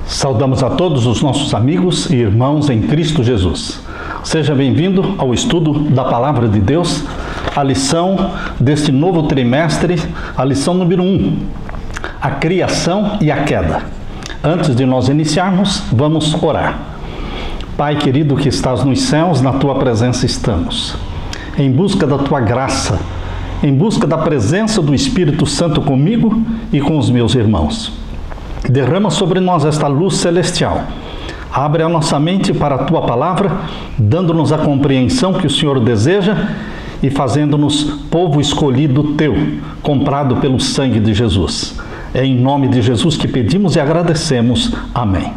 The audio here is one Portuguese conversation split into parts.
Saudamos a todos os nossos amigos e irmãos em Cristo Jesus. Seja bem-vindo ao estudo da Palavra de Deus, a lição deste novo trimestre, a lição número 1, a criação e a queda. Antes de nós iniciarmos, vamos orar. Pai querido que estás nos céus, na Tua presença estamos, em busca da Tua graça, em busca da presença do Espírito Santo comigo e com os meus irmãos. Derrama sobre nós esta luz celestial. Abre a nossa mente para a Tua palavra, dando-nos a compreensão que o Senhor deseja e fazendo-nos povo escolhido Teu, comprado pelo sangue de Jesus. É em nome de Jesus que pedimos e agradecemos. Amém.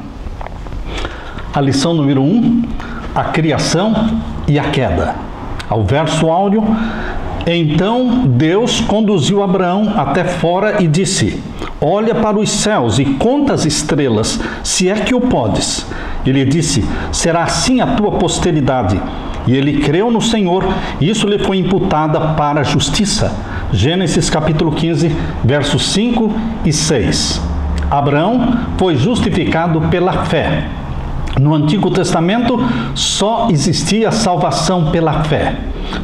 A lição número 1, a criação e a queda. Ao verso áureo: Então Deus conduziu Abraão até fora e disse: Olha para os céus e conta as estrelas, se é que o podes. Ele disse: Será assim a tua posteridade. E ele creu no Senhor, e isso lhe foi imputada para a justiça. Gênesis capítulo 15, versos 5 e 6. Abraão foi justificado pela fé. No Antigo Testamento só existia salvação pela fé.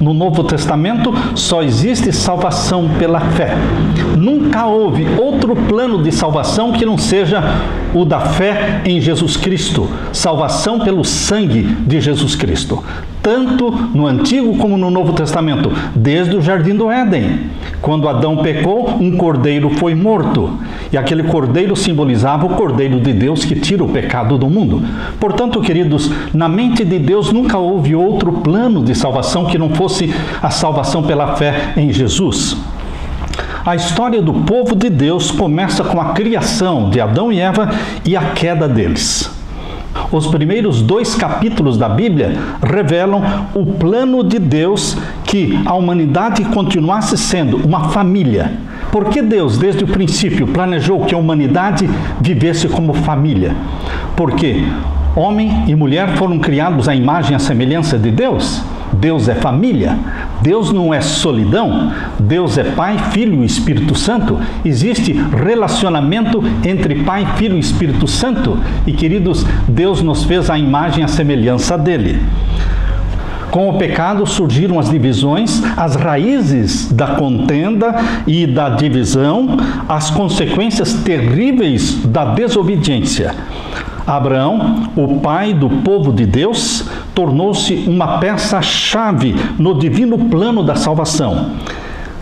No Novo Testamento só existe salvação pela fé. Nunca houve outro plano de salvação que não seja o da fé em Jesus Cristo. Salvação pelo sangue de Jesus Cristo. Tanto no Antigo como no Novo Testamento, desde o Jardim do Éden. Quando Adão pecou, um cordeiro foi morto. E aquele cordeiro simbolizava o Cordeiro de Deus que tira o pecado do mundo. Portanto, queridos, na mente de Deus nunca houve outro plano de salvação que não fosse a salvação pela fé em Jesus. A história do povo de Deus começa com a criação de Adão e Eva e a queda deles. Os primeiros 2 capítulos da Bíblia revelam o plano de Deus que a humanidade continuasse sendo uma família. Porque Deus, desde o princípio, planejou que a humanidade vivesse como família? Porque homem e mulher foram criados à imagem e à semelhança de Deus. Deus é família. Deus não é solidão. Deus é Pai, Filho e Espírito Santo. Existe relacionamento entre Pai, Filho e Espírito Santo. E, queridos, Deus nos fez à imagem e à semelhança dele. Com o pecado surgiram as divisões, as raízes da contenda e da divisão, as consequências terríveis da desobediência. Abraão, o pai do povo de Deus, tornou-se uma peça-chave no divino plano da salvação.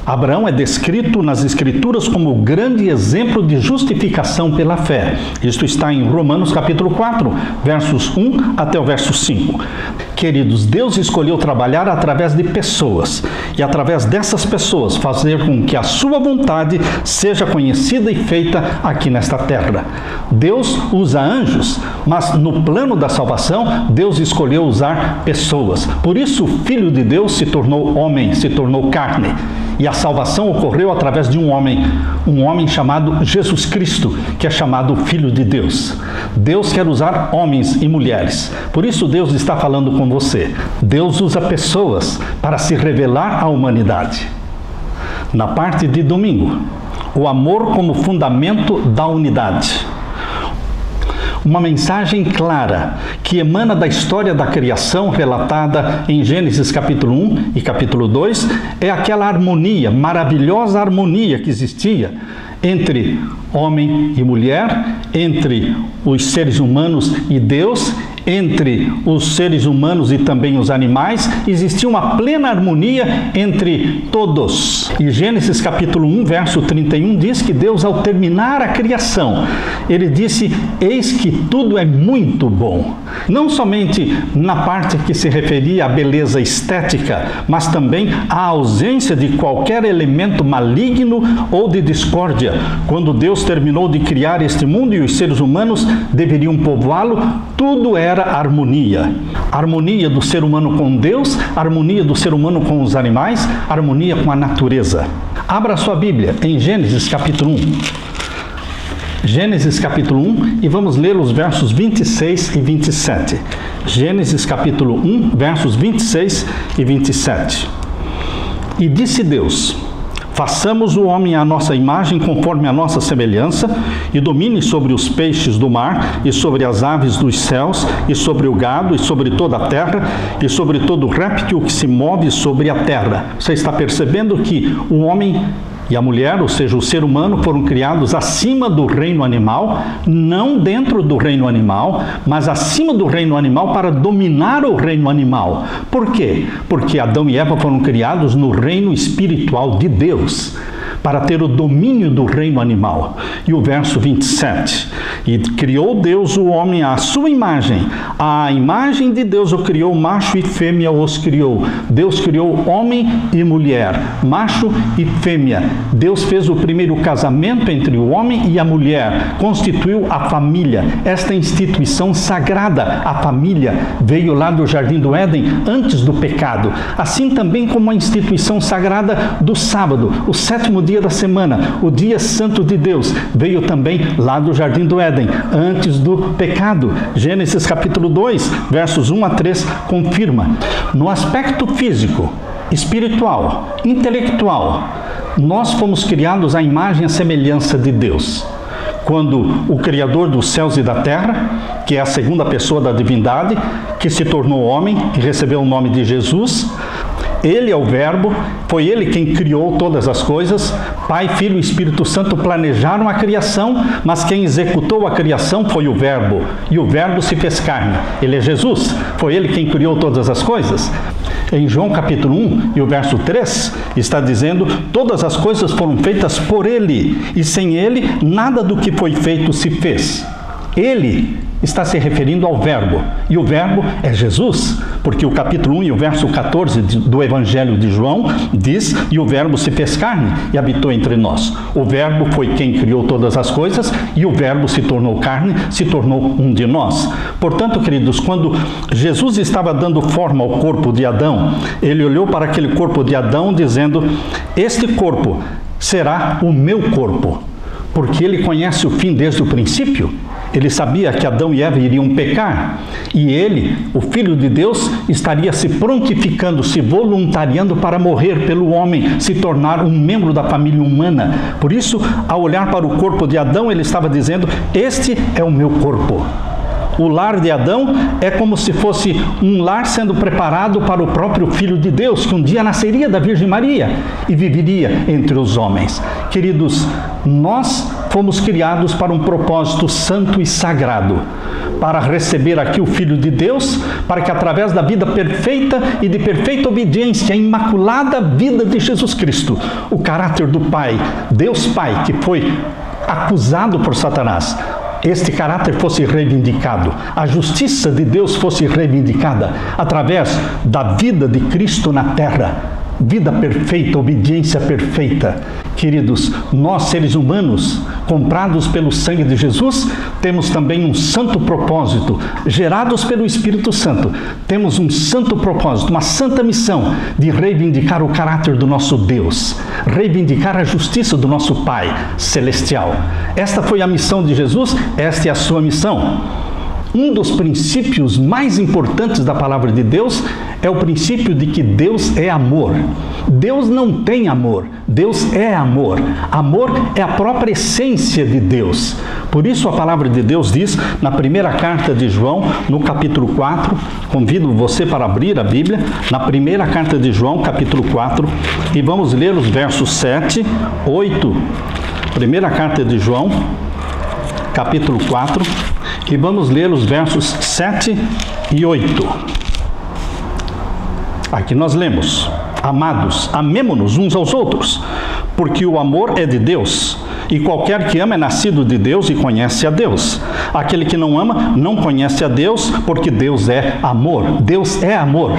Abraão é descrito nas Escrituras como o grande exemplo de justificação pela fé. Isto está em Romanos capítulo 4, versos 1 até o verso 5. Queridos, Deus escolheu trabalhar através de pessoas e através dessas pessoas fazer com que a sua vontade seja conhecida e feita aqui nesta terra. Deus usa anjos, mas no plano da salvação, Deus escolheu usar pessoas. Por isso, o Filho de Deus se tornou homem, se tornou carne. E a salvação ocorreu através de um homem chamado Jesus Cristo, que é chamado Filho de Deus. Deus quer usar homens e mulheres. Por isso Deus está falando com você. Deus usa pessoas para se revelar à humanidade. Na parte de domingo, o amor como fundamento da unidade. Uma mensagem clara que emana da história da criação relatada em Gênesis capítulo 1 e capítulo 2 é aquela harmonia, maravilhosa harmonia que existia entre homem e mulher, entre os seres humanos e Deus, entre os seres humanos e também os animais. Existia uma plena harmonia entre todos. E Gênesis capítulo 1, verso 31 diz que Deus, ao terminar a criação, Ele disse: Eis que tudo é muito bom. Não somente na parte que se referia à beleza estética, mas também à ausência de qualquer elemento maligno ou de discórdia. Quando Deus terminou de criar este mundo e os seres humanos deveriam povoá-lo, tudo era harmonia. Harmonia do ser humano com Deus, harmonia do ser humano com os animais, harmonia com a natureza. Abra sua Bíblia em Gênesis capítulo 1. Gênesis capítulo 1 e vamos ler os versos 26 e 27. Gênesis capítulo 1, versos 26 e 27. E disse Deus: Façamos o homem à nossa imagem, conforme a nossa semelhança, e domine sobre os peixes do mar, e sobre as aves dos céus, e sobre o gado, e sobre toda a terra, e sobre todo réptil que se move sobre a terra. Você está percebendo que o homem e a mulher, ou seja, o ser humano, foram criados acima do reino animal, não dentro do reino animal, mas acima do reino animal para dominar o reino animal. Por quê? Porque Adão e Eva foram criados no reino espiritual de Deus, para ter o domínio do reino animal. E o verso 27, e criou Deus o homem à sua imagem, a imagem de Deus o criou, macho e fêmea os criou. Deus criou homem e mulher, macho e fêmea. Deus fez o primeiro casamento entre o homem e a mulher, constituiu a família. Esta instituição sagrada, a família, veio lá do Jardim do Éden, antes do pecado. Assim também como a instituição sagrada do sábado, o sétimo dia da semana, o dia santo de Deus, veio também lá do Jardim do Éden, antes do pecado. Gênesis capítulo 2, versos 1 a 3, confirma. No aspecto físico, espiritual, intelectual, nós fomos criados à imagem e à semelhança de Deus. Quando o Criador dos céus e da terra, que é a segunda pessoa da divindade, que se tornou homem e recebeu o nome de Jesus, Ele é o Verbo, foi Ele quem criou todas as coisas. Pai, Filho e Espírito Santo planejaram a criação, mas quem executou a criação foi o Verbo. E o Verbo se fez carne. Ele é Jesus, foi Ele quem criou todas as coisas. Em João capítulo 1 e o verso 3, está dizendo: todas as coisas foram feitas por Ele, e sem Ele nada do que foi feito se fez. Ele está se referindo ao Verbo, e o Verbo é Jesus, porque o capítulo 1 e o verso 14 do Evangelho de João diz: e o Verbo se fez carne e habitou entre nós. O Verbo foi quem criou todas as coisas, e o Verbo se tornou carne, se tornou um de nós. Portanto, queridos, quando Jesus estava dando forma ao corpo de Adão, Ele olhou para aquele corpo de Adão dizendo: este corpo será o meu corpo, porque Ele conhece o fim desde o princípio. Ele sabia que Adão e Eva iriam pecar, e Ele, o Filho de Deus, estaria se prontificando, se voluntariando para morrer pelo homem, se tornar um membro da família humana. Por isso, ao olhar para o corpo de Adão, Ele estava dizendo: este é o meu corpo. O lar de Adão é como se fosse um lar sendo preparado para o próprio Filho de Deus, que um dia nasceria da Virgem Maria e viveria entre os homens. Queridos, nós fomos criados para um propósito santo e sagrado, para receber aqui o Filho de Deus, para que através da vida perfeita e de perfeita obediência, a imaculada vida de Jesus Cristo, o caráter do Pai, Deus Pai, que foi acusado por Satanás, este caráter fosse reivindicado, a justiça de Deus fosse reivindicada através da vida de Cristo na terra. Vida perfeita, obediência perfeita. Queridos, nós seres humanos, comprados pelo sangue de Jesus, temos também um santo propósito, gerados pelo Espírito Santo. Temos um santo propósito, uma santa missão de reivindicar o caráter do nosso Deus, reivindicar a justiça do nosso Pai celestial. Esta foi a missão de Jesus, esta é a sua missão. Um dos princípios mais importantes da palavra de Deus é o princípio de que Deus é amor. Deus não tem amor, Deus é amor. Amor é a própria essência de Deus. Por isso a palavra de Deus diz na primeira carta de João, no capítulo 4, convido você para abrir a Bíblia, na primeira carta de João, capítulo 4, e vamos ler os versos 7, 8. Primeira carta de João, capítulo 4, e vamos ler os versos 7 e 8. Aqui nós lemos: amados, amemo-nos uns aos outros, porque o amor é de Deus, e qualquer que ama é nascido de Deus e conhece a Deus. Aquele que não ama não conhece a Deus, porque Deus é amor. Deus é amor.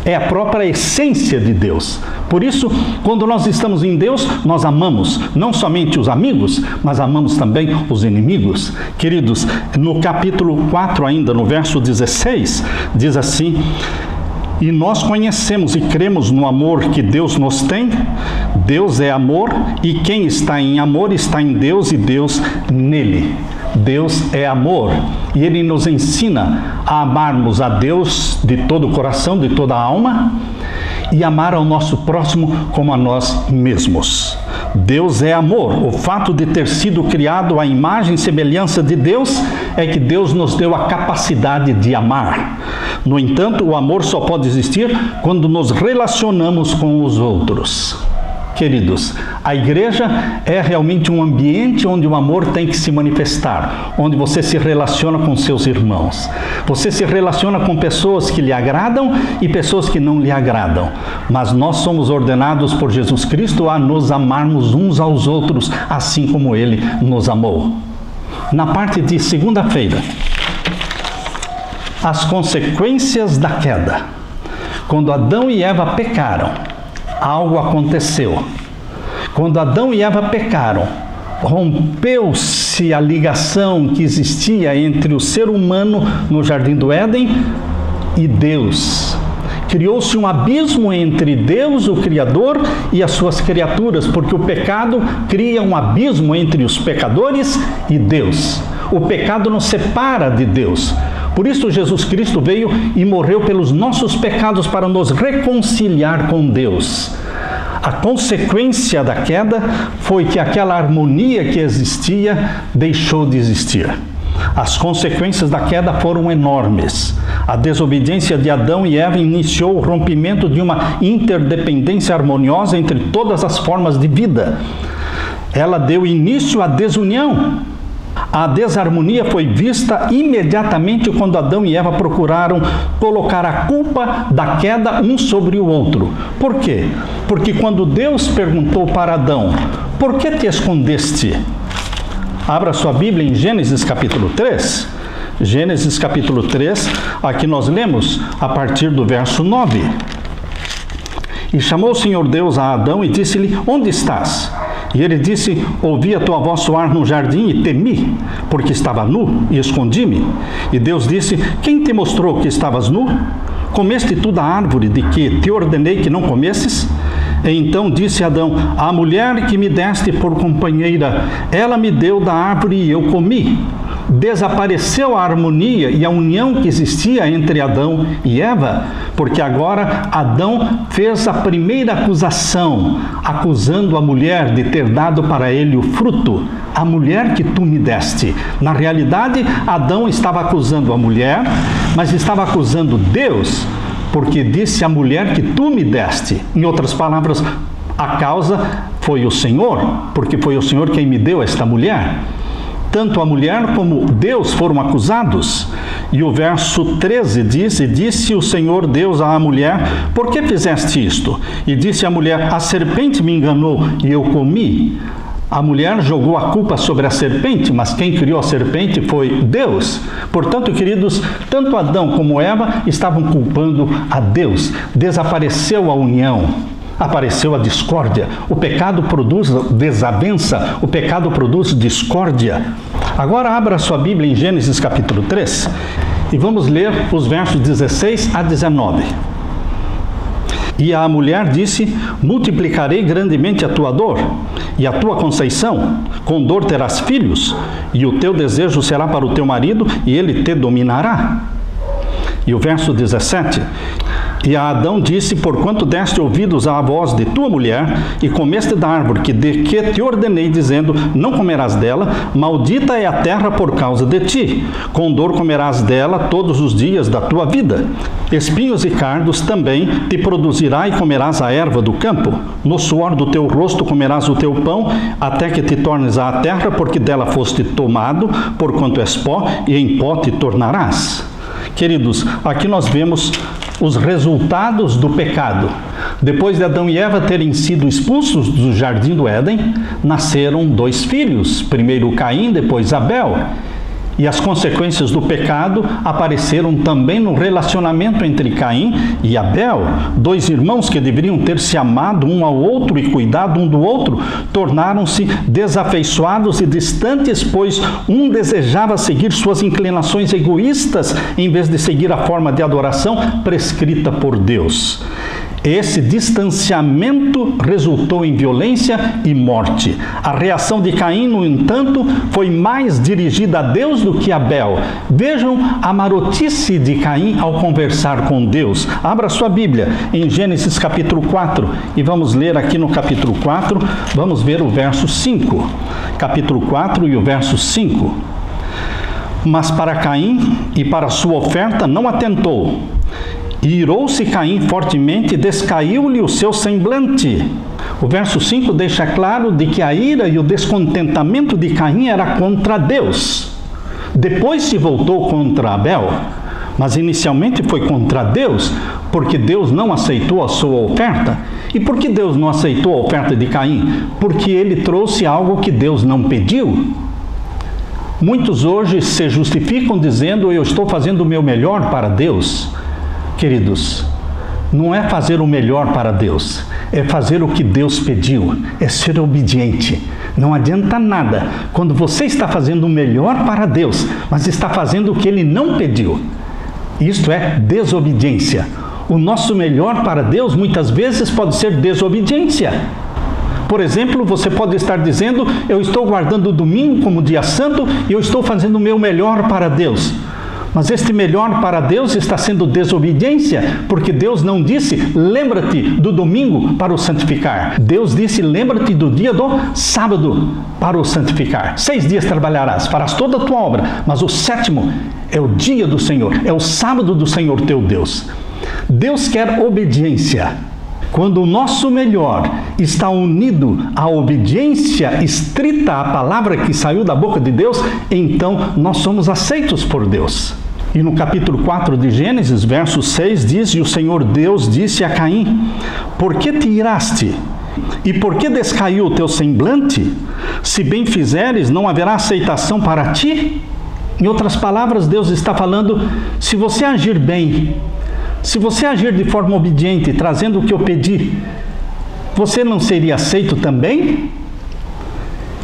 É a própria essência de Deus. Por isso, quando nós estamos em Deus, nós amamos não somente os amigos, mas amamos também os inimigos. Queridos, no capítulo 4 ainda, no verso 16, diz assim: e nós conhecemos e cremos no amor que Deus nos tem. Deus é amor, e quem está em amor está em Deus e Deus nele. Deus é amor, e Ele nos ensina a amarmos a Deus de todo o coração, de toda a alma, e amar ao nosso próximo como a nós mesmos. Deus é amor. O fato de ter sido criado à imagem e semelhança de Deus é que Deus nos deu a capacidade de amar. No entanto, o amor só pode existir quando nos relacionamos com os outros. Queridos, a igreja é realmente um ambiente onde o amor tem que se manifestar, onde você se relaciona com seus irmãos. Você se relaciona com pessoas que lhe agradam e pessoas que não lhe agradam. Mas nós somos ordenados por Jesus Cristo a nos amarmos uns aos outros, assim como Ele nos amou. Na parte de segunda-feira, as consequências da queda. Quando Adão e Eva pecaram, algo aconteceu. Quando Adão e Eva pecaram, rompeu-se a ligação que existia entre o ser humano no Jardim do Éden e Deus. Criou-se um abismo entre Deus, o Criador, e as suas criaturas, porque o pecado cria um abismo entre os pecadores e Deus. O pecado nos separa de Deus. Por isso Jesus Cristo veio e morreu pelos nossos pecados para nos reconciliar com Deus. A consequência da queda foi que aquela harmonia que existia deixou de existir. As consequências da queda foram enormes. A desobediência de Adão e Eva iniciou o rompimento de uma interdependência harmoniosa entre todas as formas de vida. Ela deu início à desunião. A desarmonia foi vista imediatamente quando Adão e Eva procuraram colocar a culpa da queda um sobre o outro. Por quê? Porque quando Deus perguntou para Adão, por que te escondeste? Abra sua Bíblia em Gênesis capítulo 3. Gênesis capítulo 3, aqui nós lemos a partir do verso 9. E chamou o Senhor Deus a Adão e disse-lhe, onde estás? E ele disse, ouvi a tua voz soar no jardim e temi, porque estava nu e escondi-me. E Deus disse, quem te mostrou que estavas nu? Comeste tu da árvore de que te ordenei que não comesses? E então disse Adão, a mulher que me deste por companheira, ela me deu da árvore e eu comi. Desapareceu a harmonia e a união que existia entre Adão e Eva, porque agora Adão fez a primeira acusação, acusando a mulher de ter dado para ele o fruto, a mulher que tu me deste. Na realidade, Adão estava acusando a mulher, mas estava acusando Deus, porque disse a mulher que tu me deste. Em outras palavras, a causa foi o Senhor, porque foi o Senhor quem me deu esta mulher. Tanto a mulher como Deus foram acusados. E o verso 13 diz, e disse o Senhor Deus à mulher, por que fizeste isto? E disse a mulher, a serpente me enganou e eu comi. A mulher jogou a culpa sobre a serpente, mas quem criou a serpente foi Deus. Portanto, queridos, tanto Adão como Eva estavam culpando a Deus. Desapareceu a união. Apareceu a discórdia. O pecado produz desavença, o pecado produz discórdia. Agora abra sua Bíblia em Gênesis capítulo 3 e vamos ler os versos 16 a 19. E a mulher disse, multiplicarei grandemente a tua dor e a tua conceição, com dor terás filhos, e o teu desejo será para o teu marido, e ele te dominará. E o verso 17, e a Adão disse, porquanto deste ouvidos à voz de tua mulher, e comeste da árvore que te ordenei, dizendo, não comerás dela, maldita é a terra por causa de ti, com dor comerás dela todos os dias da tua vida. Espinhos e cardos também te produzirá e comerás a erva do campo. No suor do teu rosto comerás o teu pão, até que te tornes à terra, porque dela foste tomado, porquanto és pó, e em pó te tornarás. Queridos, aqui nós vemos os resultados do pecado. Depois de Adão e Eva terem sido expulsos do Jardim do Éden, nasceram dois filhos, primeiro Caim, depois Abel. E as consequências do pecado apareceram também no relacionamento entre Caim e Abel. Dois irmãos que deveriam ter se amado um ao outro e cuidado um do outro, tornaram-se desafeiçoados e distantes, pois um desejava seguir suas inclinações egoístas, em vez de seguir a forma de adoração prescrita por Deus. Esse distanciamento resultou em violência e morte. A reação de Caim, no entanto, foi mais dirigida a Deus do que a Abel. Vejam a marotice de Caim ao conversar com Deus. Abra sua Bíblia em Gênesis capítulo 4 e vamos ler aqui no capítulo 4, vamos ver o verso 5. Capítulo 4 e o verso 5. Mas para Caim e para sua oferta não atentou. E irou-se Caim fortemente e descaiu-lhe o seu semblante. O verso 5 deixa claro de que a ira e o descontentamento de Caim era contra Deus. Depois se voltou contra Abel, mas inicialmente foi contra Deus, porque Deus não aceitou a sua oferta. E por que Deus não aceitou a oferta de Caim? Porque ele trouxe algo que Deus não pediu. Muitos hoje se justificam dizendo: eu estou fazendo o meu melhor para Deus. Queridos, não é fazer o melhor para Deus, é fazer o que Deus pediu, é ser obediente. Não adianta nada quando você está fazendo o melhor para Deus, mas está fazendo o que Ele não pediu. Isto é desobediência. O nosso melhor para Deus muitas vezes pode ser desobediência. Por exemplo, você pode estar dizendo: eu estou guardando o domingo como dia santo e eu estou fazendo o meu melhor para Deus. Mas este melhor para Deus está sendo desobediência, porque Deus não disse: lembra-te do domingo para o santificar. Deus disse: lembra-te do dia do sábado para o santificar. 6 dias trabalharás, farás toda a tua obra, mas o 7º é o dia do Senhor, é o sábado do Senhor teu Deus. Deus quer obediência. Quando o nosso melhor está unido à obediência estrita à palavra que saiu da boca de Deus, então nós somos aceitos por Deus. E no capítulo 4 de Gênesis, verso 6, diz: e o Senhor Deus disse a Caim: por que te iraste? E por que descaiu o teu semblante? Se bem fizeres, não haverá aceitação para ti? Em outras palavras, Deus está falando: se você agir bem, se você agir de forma obediente, trazendo o que eu pedi, você não seria aceito também?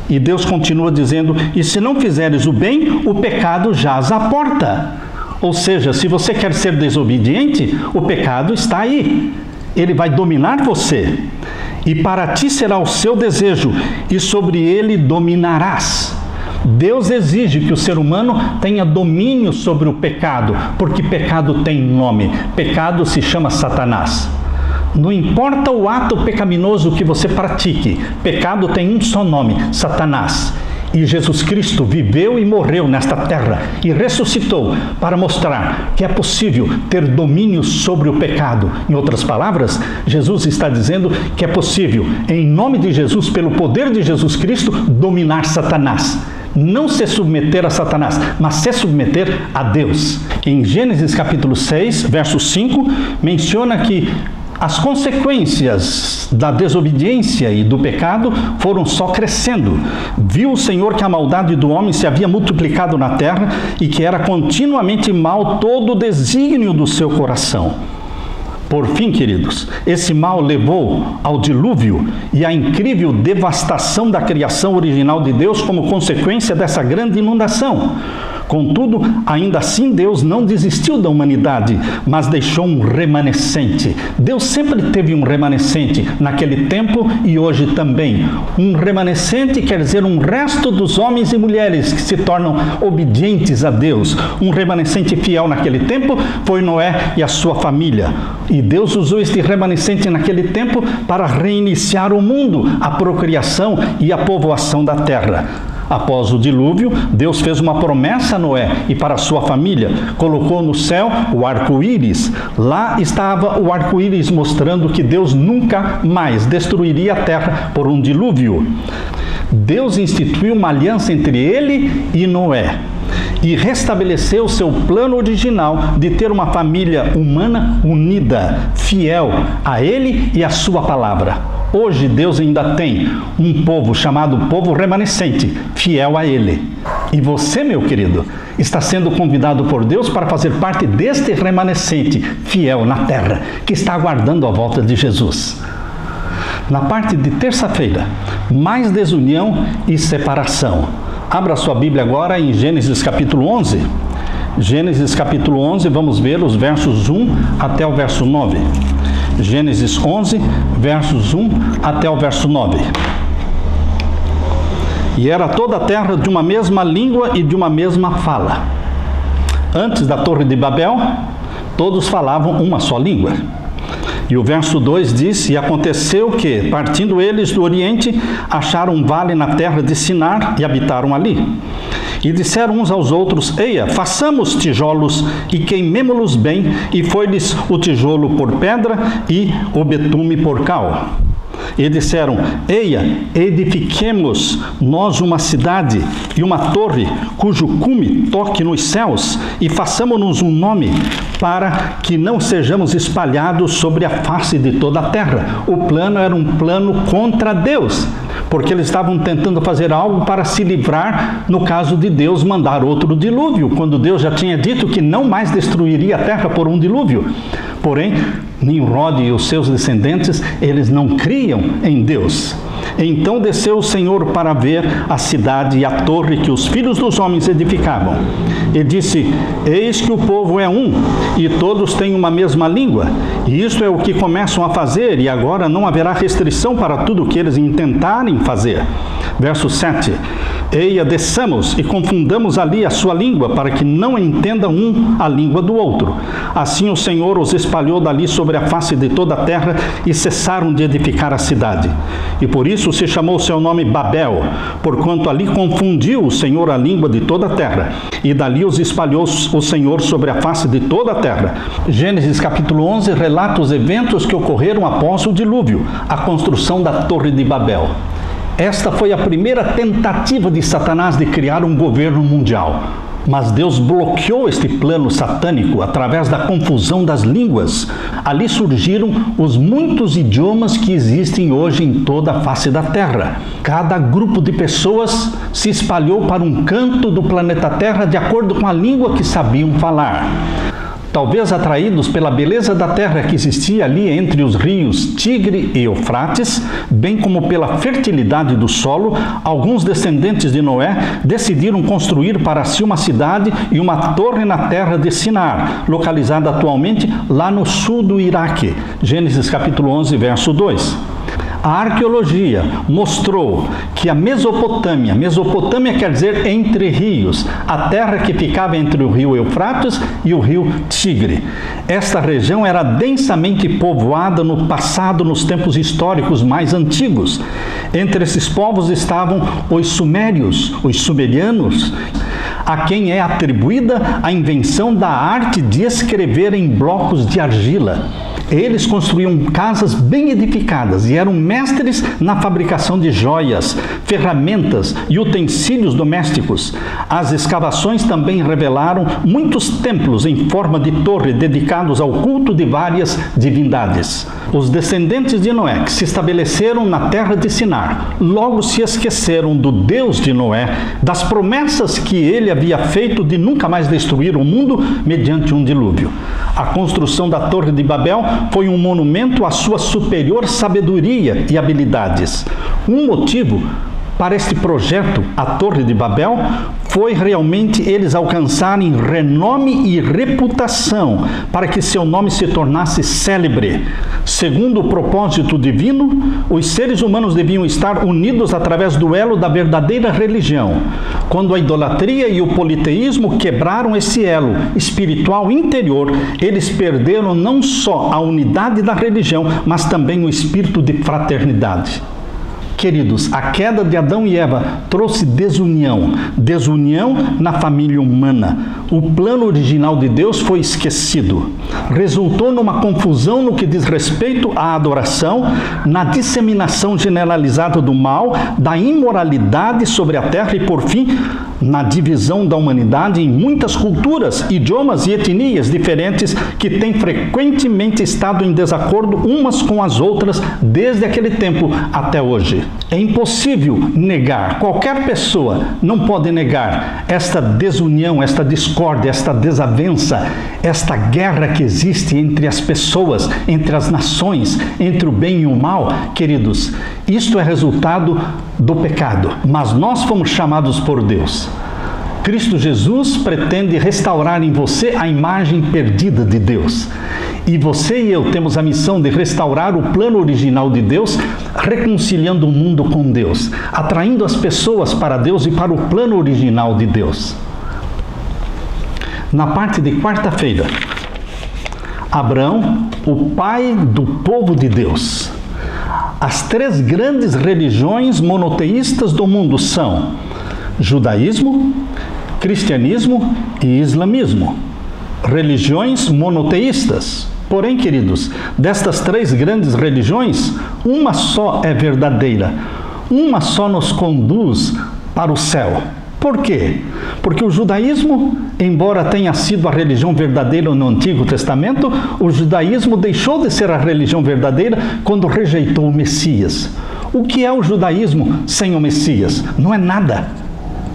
E Deus continua dizendo: e se não fizeres o bem, o pecado jaz à porta. Ou seja, se você quer ser desobediente, o pecado está aí. Ele vai dominar você. E para ti será o seu desejo, e sobre ele dominarás. Deus exige que o ser humano tenha domínio sobre o pecado, porque pecado tem nome. Pecado se chama Satanás. Não importa o ato pecaminoso que você pratique, pecado tem um só nome: Satanás. E Jesus Cristo viveu e morreu nesta terra e ressuscitou para mostrar que é possível ter domínio sobre o pecado. Em outras palavras, Jesus está dizendo que é possível, em nome de Jesus, pelo poder de Jesus Cristo, dominar Satanás. Não se submeter a Satanás, mas se submeter a Deus. Em Gênesis capítulo 6, verso 5, menciona que as consequências da desobediência e do pecado foram só crescendo. Viu o Senhor que a maldade do homem se havia multiplicado na terra e que era continuamente mal todo o desígnio do seu coração. Por fim, queridos, esse mal levou ao dilúvio e à incrível devastação da criação original de Deus como consequência dessa grande inundação. Contudo, ainda assim Deus não desistiu da humanidade, mas deixou um remanescente. Deus sempre teve um remanescente naquele tempo e hoje também. Um remanescente quer dizer um resto dos homens e mulheres que se tornam obedientes a Deus. Um remanescente fiel naquele tempo foi Noé e a sua família. E Deus usou este remanescente naquele tempo para reiniciar o mundo, a procriação e a povoação da terra. Após o dilúvio, Deus fez uma promessa a Noé e para a sua família. Colocou no céu o arco-íris. Lá estava o arco-íris mostrando que Deus nunca mais destruiria a terra por um dilúvio. Deus instituiu uma aliança entre ele e Noé e restabeleceu seu plano original de ter uma família humana unida, fiel a ele e a sua palavra. Hoje Deus ainda tem um povo chamado povo remanescente, fiel a Ele. E você, meu querido, está sendo convidado por Deus para fazer parte deste remanescente fiel na terra, que está aguardando a volta de Jesus. Na parte de terça-feira, mais desunião e separação. Abra sua Bíblia agora em Gênesis capítulo 11. Gênesis capítulo 11, vamos ver os versos 1 até o verso 9. Gênesis 11, versos 1 até o verso 9. E era toda a terra de uma mesma língua e de uma mesma fala. Antes da Torre de Babel, todos falavam uma só língua. E o verso 2 diz: E aconteceu que, partindo eles do Oriente, acharam um vale na terra de Sinar e habitaram ali. E disseram uns aos outros: Eia, façamos tijolos e queimemo-los bem. E foi-lhes o tijolo por pedra e o betume por cal. E disseram: Eia, edifiquemos nós uma cidade e uma torre, cujo cume toque nos céus, e façamo-nos um nome, para que não sejamos espalhados sobre a face de toda a terra. O plano era um plano contra Deus, porque eles estavam tentando fazer algo para se livrar no caso de Deus mandar outro dilúvio, quando Deus já tinha dito que não mais destruiria a terra por um dilúvio. Porém, Nimrod e os seus descendentes, eles não criam em Deus. Então desceu o Senhor para ver a cidade e a torre que os filhos dos homens edificavam. E disse: Eis que o povo é um, e todos têm uma mesma língua. E isto é o que começam a fazer, e agora não haverá restrição para tudo o que eles intentarem fazer. Verso 7. Eia, desçamos e confundamos ali a sua língua, para que não entenda um a língua do outro. Assim o Senhor os espalhou dali sobre a face de toda a terra, e cessaram de edificar a cidade. E por isso se chamou seu nome Babel, porquanto ali confundiu o Senhor a língua de toda a terra, e dali os espalhou o Senhor sobre a face de toda a terra. Gênesis capítulo 11 relata os eventos que ocorreram após o dilúvio, a construção da Torre de Babel. Esta foi a primeira tentativa de Satanás de criar um governo mundial. Mas Deus bloqueou este plano satânico através da confusão das línguas. Ali surgiram os muitos idiomas que existem hoje em toda a face da Terra. Cada grupo de pessoas se espalhou para um canto do planeta Terra de acordo com a língua que sabiam falar. Talvez atraídos pela beleza da terra que existia ali entre os rios Tigre e Eufrates, bem como pela fertilidade do solo, alguns descendentes de Noé decidiram construir para si uma cidade e uma torre na terra de Sinar, localizada atualmente lá no sul do Iraque. Gênesis capítulo 11, verso 2. A arqueologia mostrou que a Mesopotâmia quer dizer entre rios, a terra que ficava entre o rio Eufrates e o rio Tigre. Esta região era densamente povoada no passado, nos tempos históricos mais antigos. Entre esses povos estavam os sumérios, os sumerianos, a quem é atribuída a invenção da arte de escrever em blocos de argila. Eles construíam casas bem edificadas e eram mestres na fabricação de joias, ferramentas e utensílios domésticos. As escavações também revelaram muitos templos em forma de torre dedicados ao culto de várias divindades. Os descendentes de Noé, que se estabeleceram na terra de Sinar, logo se esqueceram do Deus de Noé, das promessas que ele havia feito de nunca mais destruir o mundo mediante um dilúvio. A construção da Torre de Babel foi um monumento à sua superior sabedoria e habilidades. Um motivo para este projeto, a Torre de Babel, foi realmente eles alcançarem renome e reputação, para que seu nome se tornasse célebre. Segundo o propósito divino, os seres humanos deviam estar unidos através do elo da verdadeira religião. Quando a idolatria e o politeísmo quebraram esse elo espiritual interior, eles perderam não só a unidade da religião, mas também o espírito de fraternidade. Queridos, a queda de Adão e Eva trouxe desunião na família humana. O plano original de Deus foi esquecido. Resultou numa confusão no que diz respeito à adoração, na disseminação generalizada do mal, da imoralidade sobre a terra e, por fim, na divisão da humanidade em muitas culturas, idiomas e etnias diferentes que têm frequentemente estado em desacordo umas com as outras desde aquele tempo até hoje. É impossível negar, qualquer pessoa não pode negar esta desunião, esta discórdia, esta desavença, esta guerra que existe entre as pessoas, entre as nações, entre o bem e o mal. Queridos, isto é resultado do pecado, mas nós fomos chamados por Deus. Cristo Jesus pretende restaurar em você a imagem perdida de Deus. E você e eu temos a missão de restaurar o plano original de Deus, reconciliando o mundo com Deus, atraindo as pessoas para Deus e para o plano original de Deus. Na parte de quarta-feira, Abraão, o pai do povo de Deus. As três grandes religiões monoteístas do mundo são judaísmo, cristianismo e islamismo. Religiões monoteístas. Porém, queridos, destas três grandes religiões, uma só é verdadeira. Uma só nos conduz para o céu. Por quê? Porque o judaísmo, embora tenha sido a religião verdadeira no Antigo Testamento, o judaísmo deixou de ser a religião verdadeira quando rejeitou o Messias. O que é o judaísmo sem o Messias? Não é nada.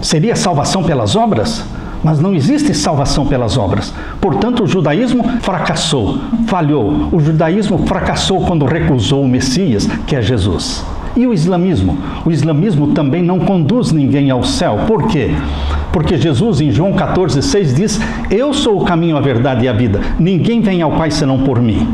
Seria salvação pelas obras? Mas não existe salvação pelas obras. Portanto, o judaísmo fracassou, falhou. O judaísmo fracassou quando recusou o Messias, que é Jesus. E o islamismo? O islamismo também não conduz ninguém ao céu. Por quê? Porque Jesus, em João 14,6 diz: eu sou o caminho, a verdade e a vida. Ninguém vem ao Pai senão por mim.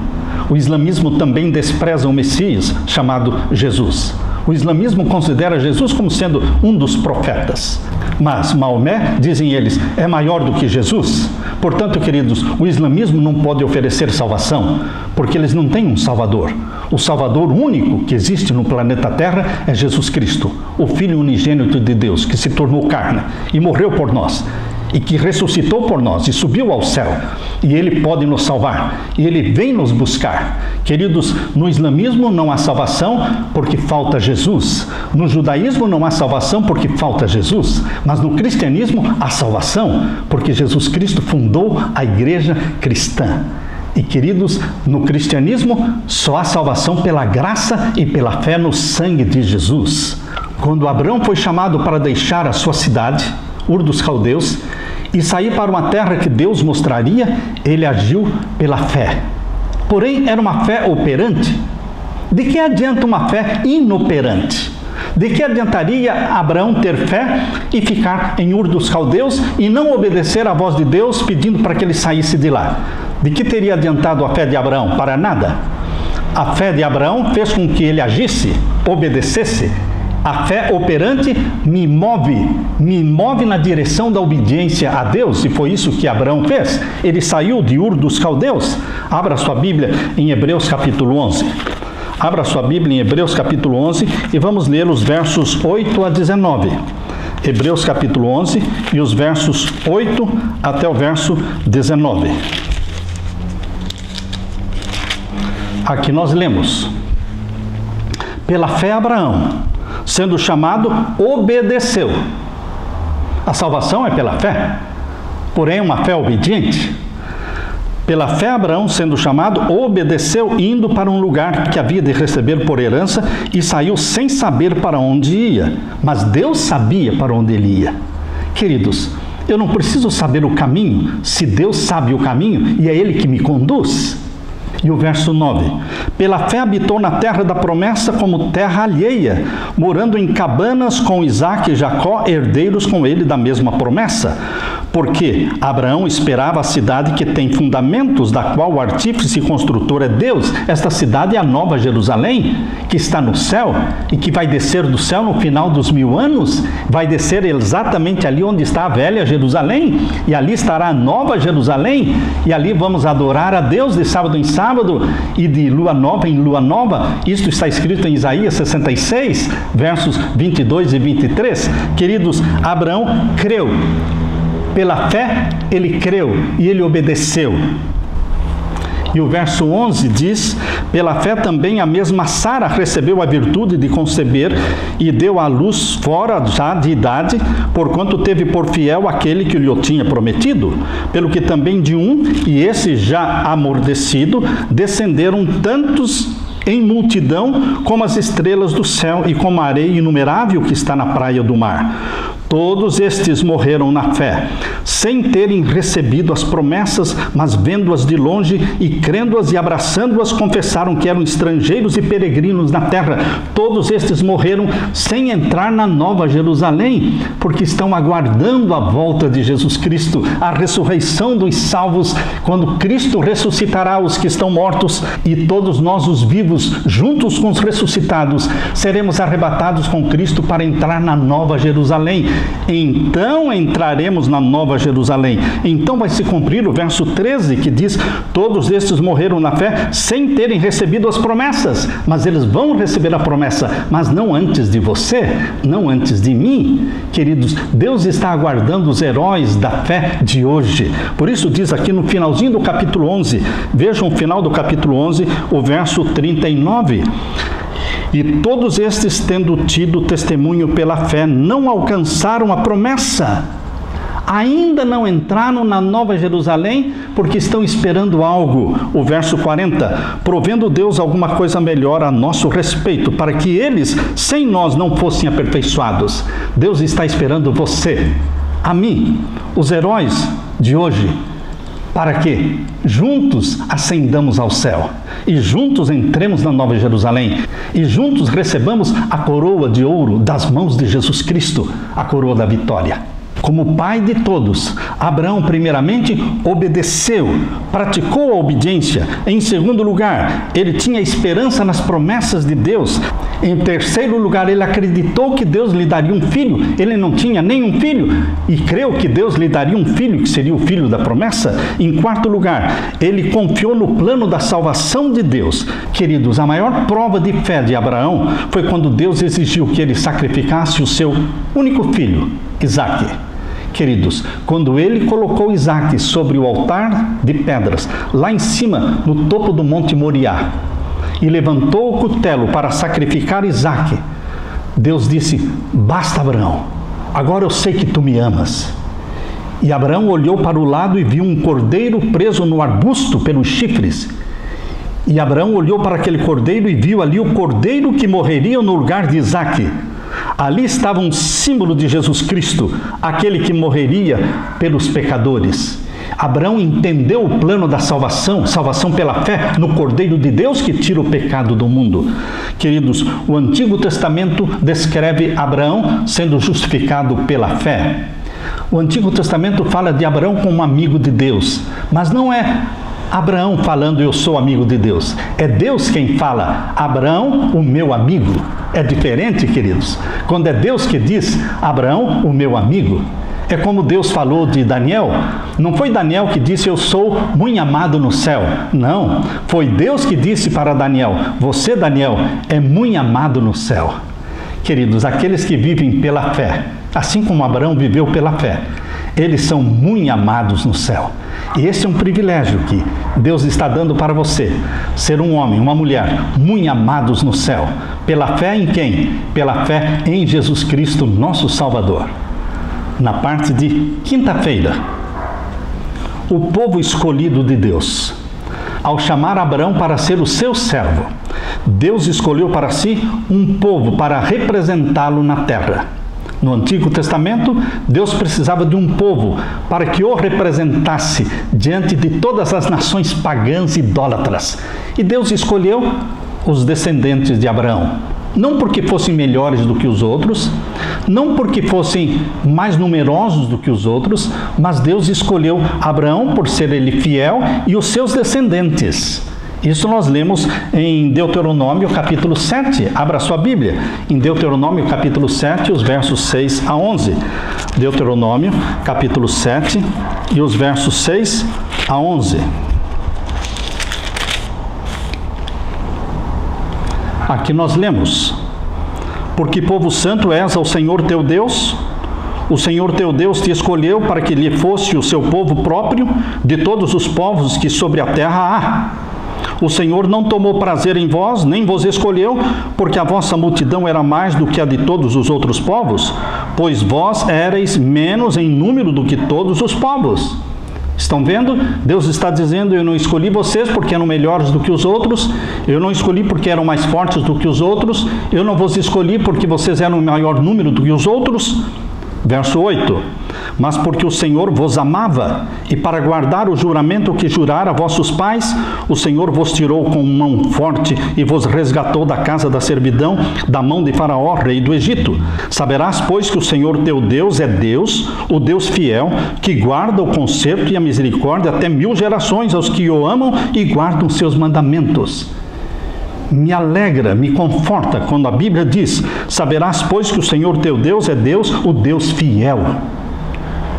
O islamismo também despreza o Messias, chamado Jesus. O islamismo considera Jesus como sendo um dos profetas. Mas Maomé, dizem eles, é maior do que Jesus. Portanto, queridos, o islamismo não pode oferecer salvação, porque eles não têm um Salvador. O Salvador único que existe no planeta Terra é Jesus Cristo, o Filho unigênito de Deus, que se tornou carne e morreu por nós, e que ressuscitou por nós e subiu ao céu. E Ele pode nos salvar, e Ele vem nos buscar. Queridos, no islamismo não há salvação porque falta Jesus. No judaísmo não há salvação porque falta Jesus. Mas no cristianismo há salvação, porque Jesus Cristo fundou a igreja cristã. E, queridos, no cristianismo só há salvação pela graça e pela fé no sangue de Jesus. Quando Abraão foi chamado para deixar a sua cidade, Ur dos Caldeus, e sair para uma terra que Deus mostraria, ele agiu pela fé. Porém, era uma fé operante. De que adianta uma fé inoperante? De que adiantaria Abraão ter fé e ficar em Ur dos Caldeus e não obedecer à voz de Deus pedindo para que ele saísse de lá? De que teria adiantado a fé de Abraão? Para nada. A fé de Abraão fez com que ele agisse, obedecesse. A fé operante me move na direção da obediência a Deus, e foi isso que Abraão fez. Ele saiu de Ur dos Caldeus. Abra sua Bíblia em Hebreus capítulo 11. Abra sua Bíblia em Hebreus capítulo 11 e vamos ler os versos 8 a 19. Hebreus capítulo 11 e os versos 8 até o verso 19. Aqui nós lemos: pela fé Abraão, sendo chamado, obedeceu. A salvação é pela fé, porém uma fé obediente. Pela fé Abraão, sendo chamado, obedeceu, indo para um lugar que havia de receber por herança, e saiu sem saber para onde ia. Mas Deus sabia para onde ele ia. Queridos, eu não preciso saber o caminho, se Deus sabe o caminho e é Ele que me conduz. E o verso 9: pela fé habitou na terra da promessa como terra alheia, morando em cabanas com Isaque e Jacó, herdeiros com ele da mesma promessa. Porque Abraão esperava a cidade que tem fundamentos, da qual o artífice e construtor é Deus. Esta cidade é a Nova Jerusalém, que está no céu e que vai descer do céu no final dos 1000 anos. Vai descer exatamente ali onde está a velha Jerusalém, e ali estará a Nova Jerusalém, e ali vamos adorar a Deus de sábado em sábado e de lua nova em lua nova. Isto está escrito em Isaías 66, versos 22 e 23. Queridos, Abraão creu. Pela fé, ele creu e ele obedeceu. E o verso 11 diz: pela fé também a mesma Sara recebeu a virtude de conceber e deu à luz fora já de idade, porquanto teve por fiel aquele que lhe o tinha prometido. Pelo que também de um, e esse já amordecido, descenderam tantos em multidão como as estrelas do céu e como a areia inumerável que está na praia do mar. Todos estes morreram na fé, sem terem recebido as promessas, mas vendo-as de longe e crendo-as e abraçando-as, confessaram que eram estrangeiros e peregrinos na terra. Todos estes morreram sem entrar na Nova Jerusalém, porque estão aguardando a volta de Jesus Cristo, a ressurreição dos salvos, quando Cristo ressuscitará os que estão mortos, e todos nós, os vivos, juntos com os ressuscitados, seremos arrebatados com Cristo para entrar na Nova Jerusalém. Então entraremos na Nova Jerusalém. Então vai se cumprir o verso 13, que diz: todos estes morreram na fé sem terem recebido as promessas. Mas eles vão receber a promessa, mas não antes de você, não antes de mim. Queridos, Deus está aguardando os heróis da fé de hoje. Por isso diz aqui no finalzinho do capítulo 11, vejam o final do capítulo 11, o verso 39. E todos estes, tendo tido testemunho pela fé, não alcançaram a promessa. Ainda não entraram na Nova Jerusalém, porque estão esperando algo. O verso 40, provendo Deus alguma coisa melhor a nosso respeito, para que eles, sem nós, não fossem aperfeiçoados. Deus está esperando você, a mim, os heróis de hoje, para que juntos ascendamos ao céu, e juntos entremos na Nova Jerusalém, e juntos recebamos a coroa de ouro das mãos de Jesus Cristo, a coroa da vitória. Como pai de todos, Abraão primeiramente obedeceu, praticou a obediência. Em segundo lugar, ele tinha esperança nas promessas de Deus. Em terceiro lugar, ele acreditou que Deus lhe daria um filho. Ele não tinha nenhum filho e creu que Deus lhe daria um filho, que seria o filho da promessa. Em quarto lugar, ele confiou no plano da salvação de Deus. Queridos, a maior prova de fé de Abraão foi quando Deus exigiu que ele sacrificasse o seu único filho, Isaque. Queridos, quando ele colocou Isaque sobre o altar de pedras, lá em cima, no topo do Monte Moriá, e levantou o cutelo para sacrificar Isaque, Deus disse: basta, Abraão, agora eu sei que tu me amas. E Abraão olhou para o lado e viu um cordeiro preso no arbusto pelos chifres. E Abraão olhou para aquele cordeiro e viu ali o cordeiro que morreria no lugar de Isaque. Ali estava um símbolo de Jesus Cristo, aquele que morreria pelos pecadores. Abraão entendeu o plano da salvação, salvação pela fé no Cordeiro de Deus que tira o pecado do mundo. Queridos, o Antigo Testamento descreve Abraão sendo justificado pela fé. O Antigo Testamento fala de Abraão como amigo de Deus, mas não é Abraão falando eu sou amigo de Deus. É Deus quem fala, Abraão, o meu amigo. É diferente, queridos. Quando é Deus que diz, Abraão, o meu amigo. É como Deus falou de Daniel. Não foi Daniel que disse, eu sou muito amado no céu. Não, foi Deus que disse para Daniel, você, Daniel, é muito amado no céu. Queridos, aqueles que vivem pela fé, assim como Abraão viveu pela fé, eles são muito amados no céu. E esse é um privilégio que Deus está dando para você, ser um homem, uma mulher, muito amados no céu. Pela fé em quem? Pela fé em Jesus Cristo, nosso Salvador. Na parte de quinta-feira, o povo escolhido de Deus, ao chamar Abraão para ser o seu servo, Deus escolheu para si um povo para representá-lo na terra. No Antigo Testamento, Deus precisava de um povo para que o representasse diante de todas as nações pagãs e idólatras. E Deus escolheu os descendentes de Abraão. Não porque fossem melhores do que os outros, não porque fossem mais numerosos do que os outros, mas Deus escolheu Abraão por ser ele fiel e os seus descendentes. Isso nós lemos em Deuteronômio capítulo 7. Abra sua Bíblia. Em Deuteronômio capítulo 7, os versos 6 a 11. Deuteronômio capítulo 7 e os versos 6 a 11. Aqui nós lemos: porque povo santo és ao Senhor teu Deus, o Senhor teu Deus te escolheu para que lhe fosse o seu povo próprio de todos os povos que sobre a terra há. O Senhor não tomou prazer em vós, nem vos escolheu, porque a vossa multidão era mais do que a de todos os outros povos, pois vós éreis menos em número do que todos os povos. Estão vendo? Deus está dizendo, eu não escolhi vocês porque eram melhores do que os outros, eu não escolhi porque eram mais fortes do que os outros, eu não vos escolhi porque vocês eram em maior número do que os outros. Verso 8: mas porque o Senhor vos amava, e para guardar o juramento que jurara a vossos pais, o Senhor vos tirou com mão forte e vos resgatou da casa da servidão, da mão de Faraó, rei do Egito. Saberás, pois, que o Senhor teu Deus é Deus, o Deus fiel, que guarda o conserto e a misericórdia até 1000 gerações aos que o amam e guardam seus mandamentos. Me alegra, me conforta quando a Bíblia diz: saberás, pois, que o Senhor teu Deus é Deus, o Deus fiel,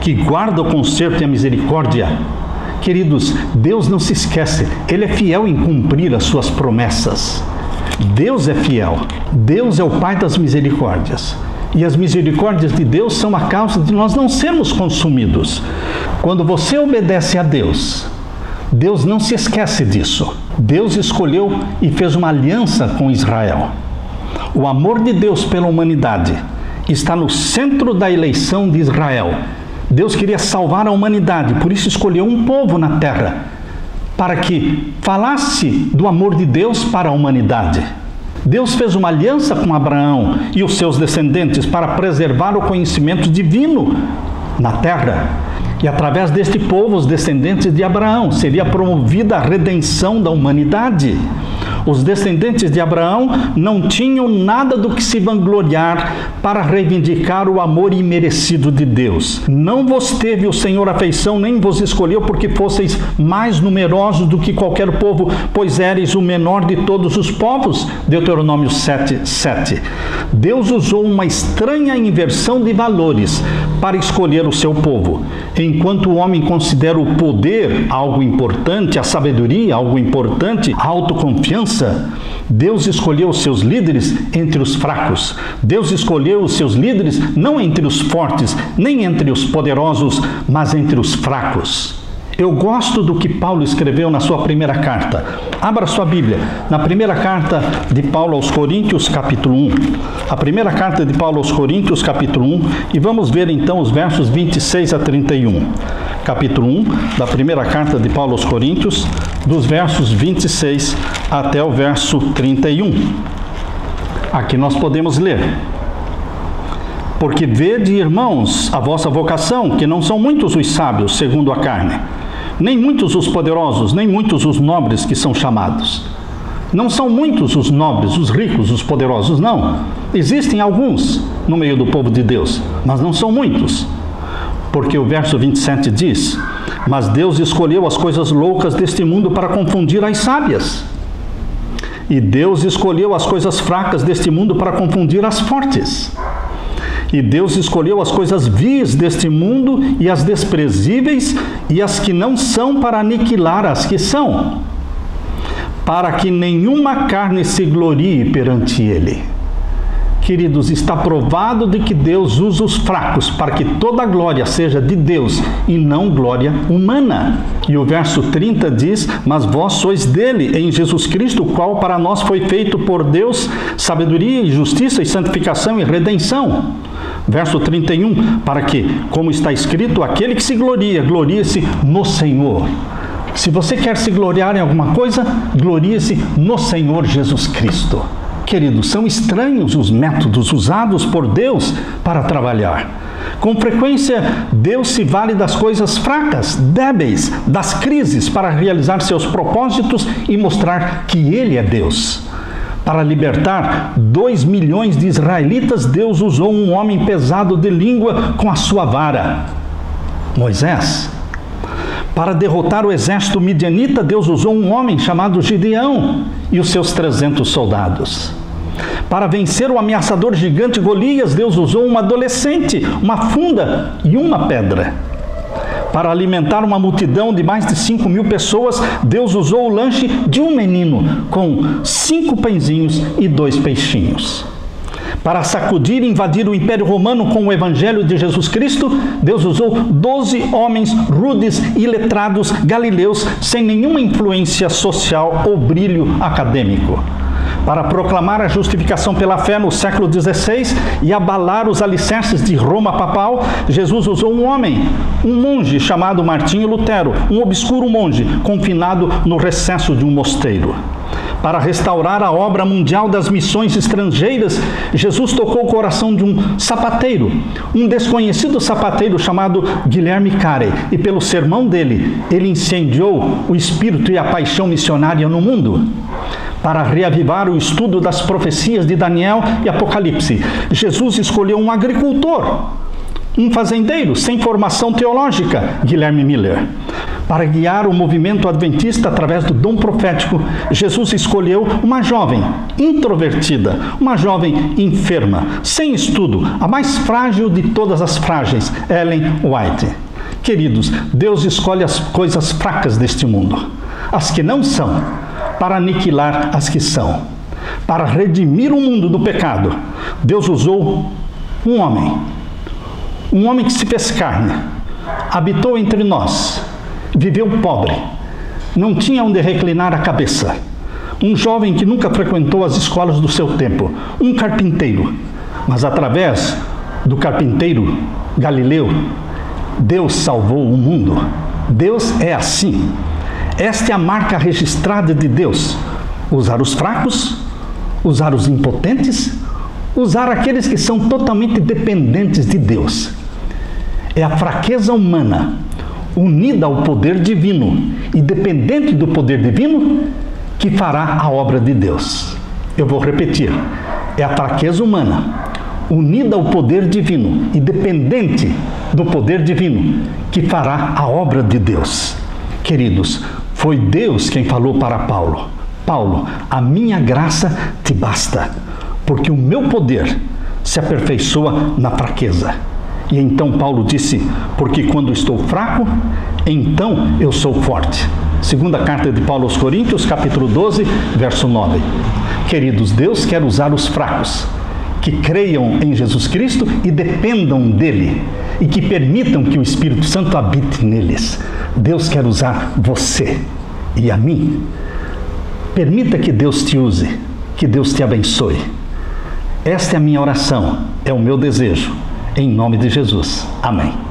que guarda o conserto e a misericórdia. Queridos, Deus não se esquece, Ele é fiel em cumprir as suas promessas. Deus é fiel, Deus é o Pai das misericórdias. E as misericórdias de Deus são a causa de nós não sermos consumidos. Quando você obedece a Deus, Deus não se esquece disso. Deus escolheu e fez uma aliança com Israel. O amor de Deus pela humanidade está no centro da eleição de Israel. Deus queria salvar a humanidade, por isso escolheu um povo na terra, para que falasse do amor de Deus para a humanidade. Deus fez uma aliança com Abraão e os seus descendentes para preservar o conhecimento divino na terra. E através deste povo, os descendentes de Abraão, seria promovida a redenção da humanidade. Os descendentes de Abraão não tinham nada do que se vangloriar para reivindicar o amor imerecido de Deus. Não vos teve o Senhor afeição, nem vos escolheu porque fosseis mais numerosos do que qualquer povo, pois éreis o menor de todos os povos. Deuteronômio 7:7. Deus usou uma estranha inversão de valores para escolher o seu povo. Enquanto o homem considera o poder algo importante, a sabedoria algo importante, a autoconfiança, Deus escolheu os seus líderes entre os fracos. Deus escolheu os seus líderes não entre os fortes, nem entre os poderosos, mas entre os fracos. Eu gosto do que Paulo escreveu na sua primeira carta. Abra sua Bíblia, na primeira carta de Paulo aos Coríntios, capítulo 1. A primeira carta de Paulo aos Coríntios, capítulo 1, e vamos ver então os versos 26 a 31. Capítulo 1 da primeira carta de Paulo aos Coríntios, dos versos 26 até o verso 31. Aqui nós podemos ler: porque vede, irmãos, a vossa vocação, que não são muitos os sábios segundo a carne, nem muitos os poderosos, nem muitos os nobres que são chamados. Não são muitos os nobres, os ricos, os poderosos, não. Existem alguns no meio do povo de Deus, mas não são muitos. Porque o verso 27 diz: mas Deus escolheu as coisas loucas deste mundo para confundir as sábias. E Deus escolheu as coisas fracas deste mundo para confundir as fortes. E Deus escolheu as coisas vis deste mundo e as desprezíveis e as que não são para aniquilar as que são, para que nenhuma carne se glorie perante Ele. Queridos, está provado de que Deus usa os fracos para que toda a glória seja de Deus e não glória humana. E o verso 30 diz: mas vós sois dele, em Jesus Cristo, o qual para nós foi feito por Deus sabedoria e justiça e santificação e redenção. Verso 31, para que, como está escrito, aquele que se gloria, glorie-se no Senhor. Se você quer se gloriar em alguma coisa, glorie-se no Senhor Jesus Cristo. Queridos, são estranhos os métodos usados por Deus para trabalhar. Com frequência, Deus se vale das coisas fracas, débeis, das crises para realizar seus propósitos e mostrar que Ele é Deus. Para libertar 2 milhões de israelitas, Deus usou um homem pesado de língua com a sua vara, Moisés. Para derrotar o exército midianita, Deus usou um homem chamado Gideão e os seus 300 soldados. Para vencer o ameaçador gigante Golias, Deus usou um adolescente, uma funda e uma pedra. Para alimentar uma multidão de mais de 5.000 pessoas, Deus usou o lanche de um menino com 5 pãezinhos e 2 peixinhos. Para sacudir e invadir o Império Romano com o Evangelho de Jesus Cristo, Deus usou 12 homens rudes e letrados galileus sem nenhuma influência social ou brilho acadêmico. Para proclamar a justificação pela fé no século XVI e abalar os alicerces de Roma papal, Jesus usou um homem, um monge chamado Martinho Lutero, um obscuro monge confinado no recesso de um mosteiro. Para restaurar a obra mundial das missões estrangeiras, Jesus tocou o coração de um sapateiro, um desconhecido sapateiro chamado Guilherme Carey, e pelo sermão dele, ele incendiou o espírito e a paixão missionária no mundo. Para reavivar o estudo das profecias de Daniel e Apocalipse, Jesus escolheu um agricultor, um fazendeiro sem formação teológica, Guilherme Miller. Para guiar o movimento adventista através do dom profético, Jesus escolheu uma jovem introvertida, uma jovem enferma, sem estudo, a mais frágil de todas as frágeis, Ellen White. Queridos, Deus escolhe as coisas fracas deste mundo, as que não são, para aniquilar as que são. Para redimir o mundo do pecado, Deus usou um homem que se fez carne, habitou entre nós, viveu pobre, não tinha onde reclinar a cabeça, um jovem que nunca frequentou as escolas do seu tempo, um carpinteiro, mas através do carpinteiro Galileu, Deus salvou o mundo. Deus é assim. Esta é a marca registrada de Deus: usar os fracos, usar os impotentes, usar aqueles que são totalmente dependentes de Deus. É a fraqueza humana unida ao poder divino e dependente do poder divino que fará a obra de Deus. Eu vou repetir: é a fraqueza humana unida ao poder divino e dependente do poder divino que fará a obra de Deus. Queridos, foi Deus quem falou para Paulo: Paulo, a minha graça te basta, porque o meu poder se aperfeiçoa na fraqueza. E então Paulo disse: porque quando estou fraco, então eu sou forte. Segunda carta de Paulo aos Coríntios, capítulo 12, verso 9. Queridos, Deus quer usar os fracos, que creiam em Jesus Cristo e dependam dele, e que permitam que o Espírito Santo habite neles. Deus quer usar você e a mim. Permita que Deus te use, que Deus te abençoe. Esta é a minha oração, é o meu desejo. Em nome de Jesus. Amém.